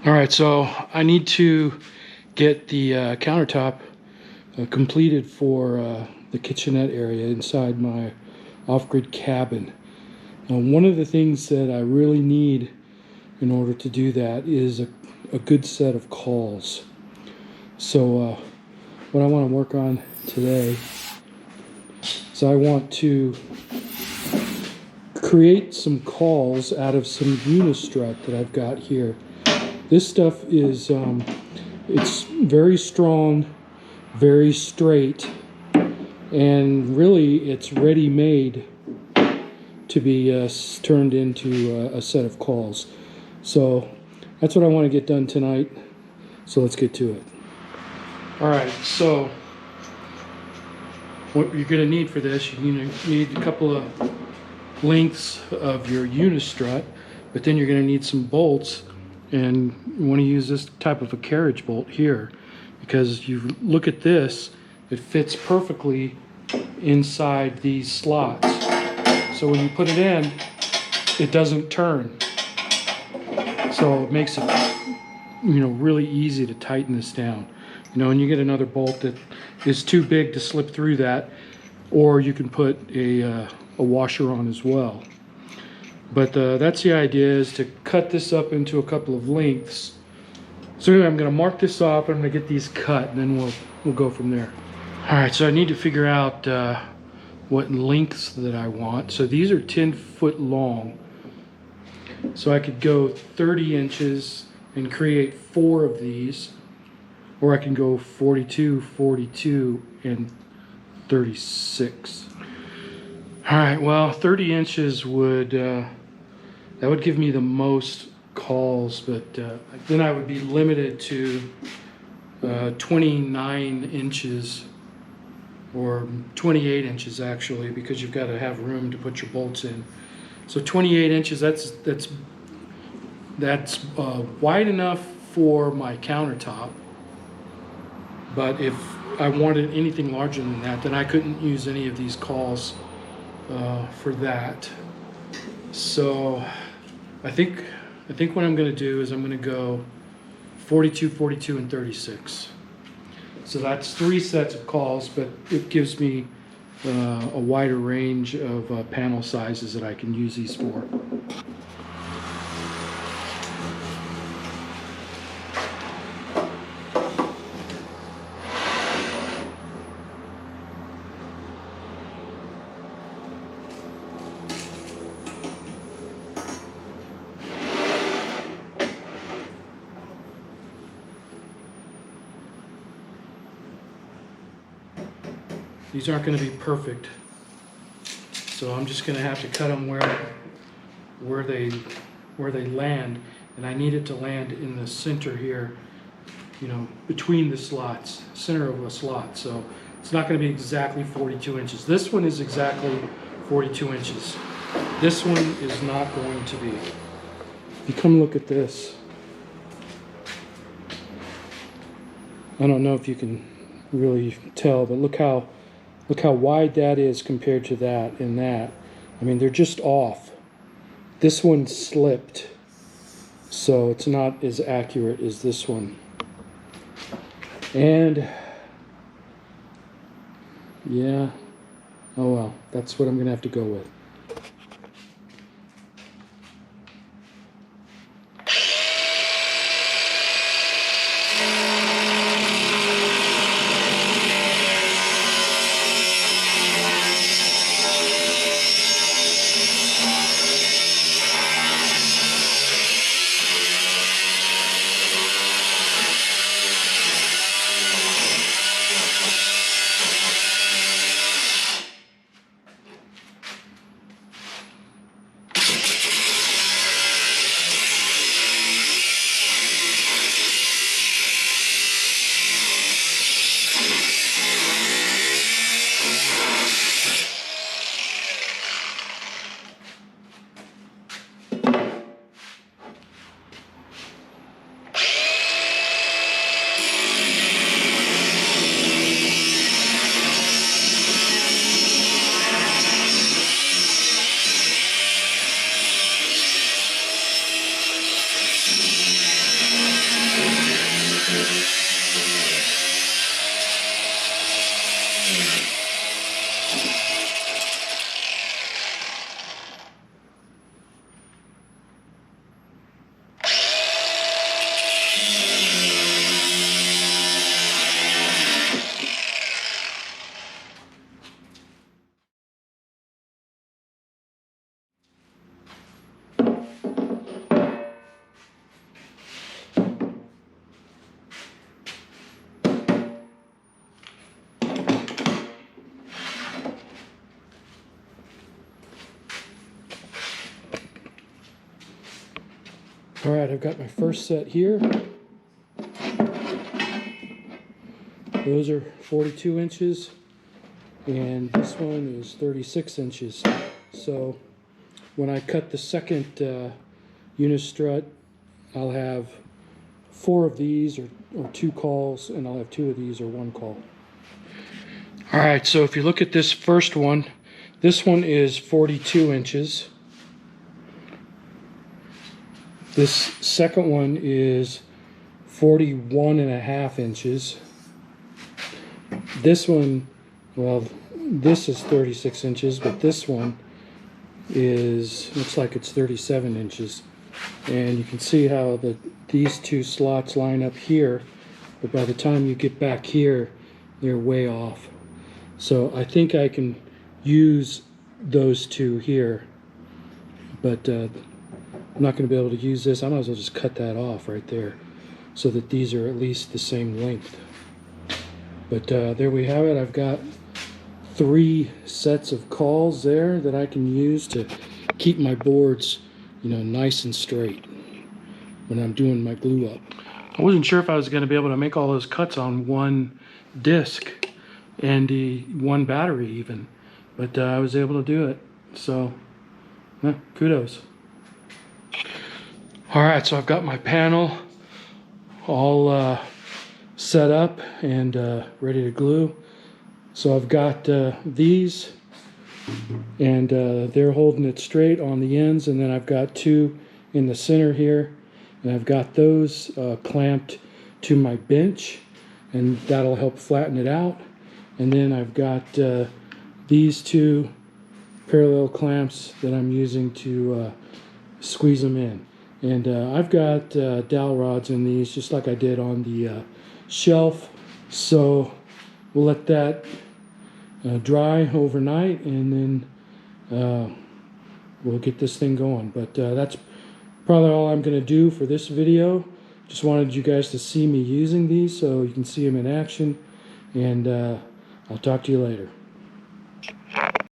All right, so I need to get the countertop completed for the kitchenette area inside my off-grid cabin. Now, one of the things that I really need in order to do that is a good set of cauls. So what I want to work on today is I want to create some cauls out of some UniStrut that I've got here. This stuff is, it's very strong, very straight, and really it's ready-made to be turned into a set of cauls. So that's what I want to get done tonight. So let's get to it. All right, so what you're going to need for this, you're going to need a couple of lengths of your UniStrut, but then you're going to need some bolts. And you want to use this type of a carriage bolt here, because you look at this, it fits perfectly inside these slots. So when you put it in, it doesn't turn. So it makes it, really easy to tighten this down. And you get another bolt that is too big to slip through that, or you can put a washer on as well. But that's the idea, is to cut this up into a couple of lengths. So anyway, I'm going to mark this off, and I'm going to get these cut, and then we'll go from there. All right, so I need to figure out what lengths that I want. So these are 10 foot long. So I could go 30 inches and create 4 of these, or I can go 42, 42, and 36. All right, well, 30 inches would, that would give me the most cauls, but then I would be limited to 29 inches, or 28 inches actually, because you've got to have room to put your bolts in. So 28 inches, that's wide enough for my countertop, but if I wanted anything larger than that, then I couldn't use any of these cauls for that. So I think what I'm going to do is I'm going to go 42, 42, and 36. So that's 3 sets of cauls, but it gives me a wider range of panel sizes that I can use these for. These aren't going to be perfect, so I'm just going to have to cut them where they land, and I need it to land in the center here, between the slots, center of a slot. So it's not going to be exactly 42 inches. This one is exactly 42 inches. This one is not going to be. You come look at this. I don't know if you can really tell, but look how wide that is compared to that and that. I mean, they're just off. This one slipped, so it's not as accurate as this one. And yeah, oh well, that's what I'm gonna have to go with. All right, I've got my first set here. Those are 42 inches, and this one is 36 inches. So when I cut the second UniStrut, I'll have 4 of these or 2 cauls, and I'll have 2 of these or 1 caul. All right, so if you look at this first one, this one is 42 inches. This second one is 41.5 inches. This one, well, this is 36 inches, but this one looks like it's 37 inches. And you can see how these 2 slots line up here, but by the time you get back here, they're way off. So I think I can use those 2 here, but I'm not going to be able to use this. I might as well just cut that off right there so that these are at least the same length. But there we have it. I've got 3 sets of cauls there that I can use to keep my boards, you know, nice and straight when I'm doing my glue up. I wasn't sure if I was going to be able to make all those cuts on one disc and the 1 battery even, but I was able to do it. So kudos. All right, so I've got my panel all set up and ready to glue. So I've got these, and they're holding it straight on the ends, and then I've got 2 in the center here, and I've got those clamped to my bench, and that'll help flatten it out. And then I've got these 2 parallel clamps that I'm using to squeeze them in. And I've got dowel rods in these, just like I did on the shelf. So we'll let that dry overnight, and then we'll get this thing going. But that's probably all I'm going to do for this video. Just wanted you guys to see me using these so you can see them in action, and I'll talk to you later.